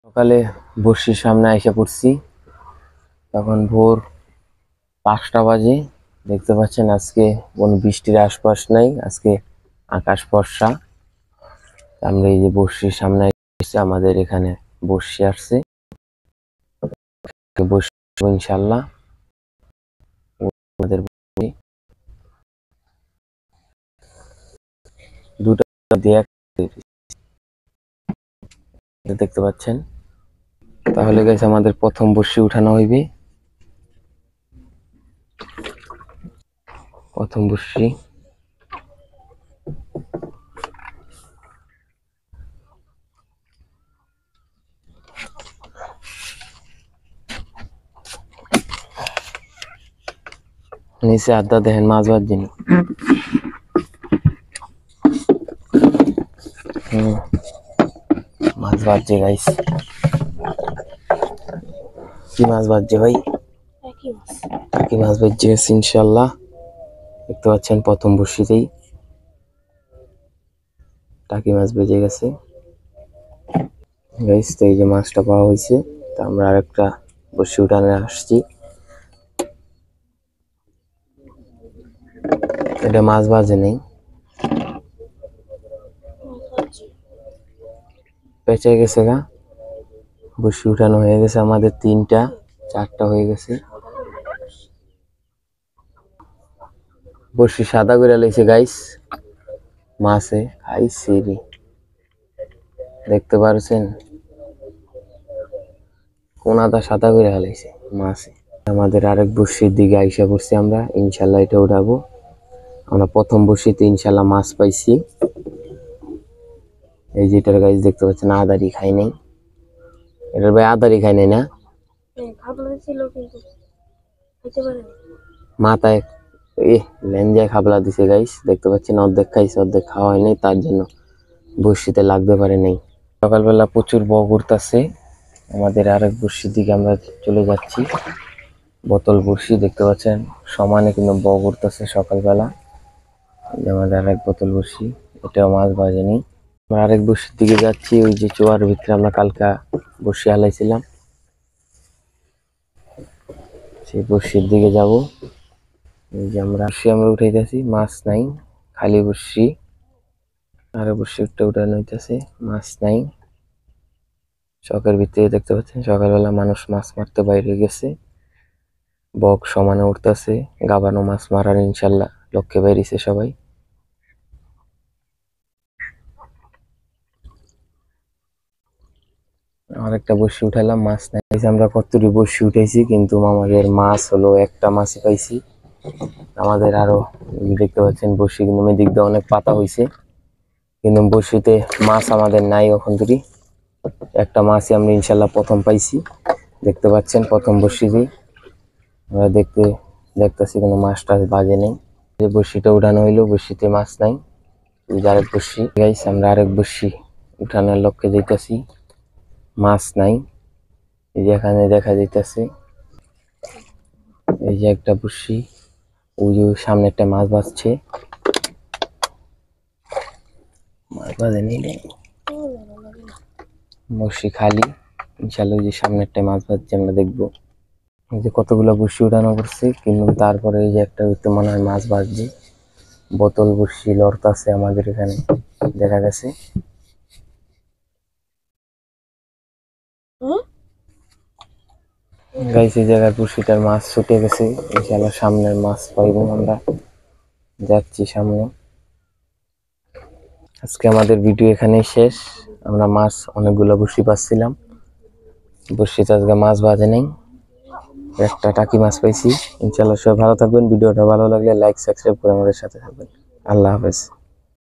সকালে বর্ষির সামনে এসে পড়ছি। তখন ভোর 5টা বাজে। দেখতে পাচ্ছেন আজকে কোনো বৃষ্টির আশপাশ নাই, আজকে আকাশ ফর্সা। আমরা এই যে বর্ষির সামনে এসে আমাদের এখানে বর্ষি আসছে, বসবো ইনশাল্লাহ। আমাদের দুটা দিয়ে দেখতে পাচ্ছেন। তাহলে গেছে আমাদের প্রথম বর্ষি উঠানো হইবে। প্রথম বর্ষি নিচে আড্ডা দেখেন মাছ বাজছে না। মাছ বাজছে গাইস। কি মাছ বাজছে ভাই? কি মাছ বাজছে ইনশাল্লাহ। দেখতে পাচ্ছেন প্রথম বর্ষিতেই টাকি মাছ বেজে গেছে গাইস। তো এই যে মাছটা পাওয়া হয়েছে, তো আমরা আরেকটা বর্ষি উঠানে আসছি। এটা মাছ বাজে নেই, পেঁচে গেছে গা। বর্ষি উঠানো হয়ে গেছে আমাদের 3টা 4টা হয়ে গেছে। বর্ষি সাদা করে লাইছে গাইস, মাছে খাইছে রে। দেখতে পারছেন কোনাটা সাদা করে লাইছে মাছে। আমাদের আরেক বর্ষির দিকে আইসা পড়ছি আমরা, ইনশাল্লাহ এটা উঠাবো। আমরা প্রথম বর্ষিতে ইনশাল্লাহ মাছ পাইছি। এই যেটার গাইস দেখতে পাচ্ছেন আদারি খাই নাই, এটার ভাই আদারি খাই নাই না, মাথায় লেঞ্জায় খাবলা দিছে গাইস। দেখতে পাচ্ছেন অর্ধেক খাইছে, অর্ধেক খাওয়া হয় নাই, তার জন্য বর্ষিতে লাগতে পারে নাই। সকালবেলা প্রচুর বক উঠতেছে। আমাদের আরেক বর্ষির দিকে আমরা চলে যাচ্ছি। বোতল বর্ষি দেখতে পাচ্ছেন সমানে কিন্তু বক উঠতেছে সকালবেলা। আমাদের আরেক বোতল বর্ষি, এটাও মাছ বাজেনি। আমরা আরেক বর্ষির দিকে যাচ্ছি। ওই যে চোয়ার ভিতরে আমরা কালকা বর্ষি হালাইছিলাম, সেই বর্ষির দিকে যাব। এই যে আমরা উঠাইতেছি, মাছ নাই, খালি বর্ষি। আরো বর্ষি একটা উঠানো হইতেছে, মাছ নাই। চকের ভিতরে দেখতে পাচ্ছেন সকালবেলা মানুষ মাছ মারতে বাইরে গেছে। বক সমানে উঠতেছে, গাবানো মাছ মারার ইনশাল্লাহ লক্ষ্যে বাইরেছে সবাই। আরেকটা বর্ষি উঠালাম, মাছ নাই। আমরা কতটি বর্ষি উঠাইছি, কিন্তু আমাদের মাছ হলো একটা মাছই পাইছি। আমাদের আরো দেখতে পাচ্ছেন বর্ষি কিন্তু মেদিক দিয়ে অনেক পাতা হয়েছে, কিন্তু বর্ষিতে মাছ আমাদের নাই। ওখান থেকে একটা মাছই আমরা ইনশাল্লাহ প্রথম পাইছি। দেখতে পাচ্ছেন প্রথম বর্ষিতেই আমরা দেখতেছি কোনো মাছ টাছ বাজে নেই। যে বর্ষিটা উঠানো হইলো, বর্ষিতে মাছ নাই। আরেক বর্ষি গাইস, আমরা আরেক বর্ষি উঠানোর লক্ষ্যে যাইতেছি, মাছ নাই। এই যে এখানে দেখা যাইতেছে, এই যে একটা বর্ষি, ওই যে সামনে একটা মাছ বাজছে। মাছ বাজে নেই, বর্ষি খালি। ইনশাল্লাহ ওই যে সামনে একটা মাছ বাজছে, আমরা দেখবো। এই যে কতগুলো বর্ষি উঠানো করছে, কিন্তু তারপরে এই যে একটা মনে হয় মাছ বাজছে। বোতল বর্ষি লড়তাছে আমাদের এখানে দেখা গেছে। গাইস এই জায়গার বর্ষিটার মাছ ছুটে গেছে, ইনশাল্লাহ সামনের মাছ পাইব আমরা। যাচ্ছি সামনে। আজকে আমাদের ভিডিও এখানেই শেষ। আমরা মাছ অনেকগুলো বর্ষি পাচ্ছিলাম, বর্ষিতে আজকে মাছ বাজে নেই, একটা টাকি মাছ পাইছি। ইনশাল্লাহ সবাই ভালো থাকবেন। ভিডিওটা ভালো লাগলে লাইক সাবস্ক্রাইব করে আমাদের সাথে থাকবেন। আল্লাহ হাফেজ।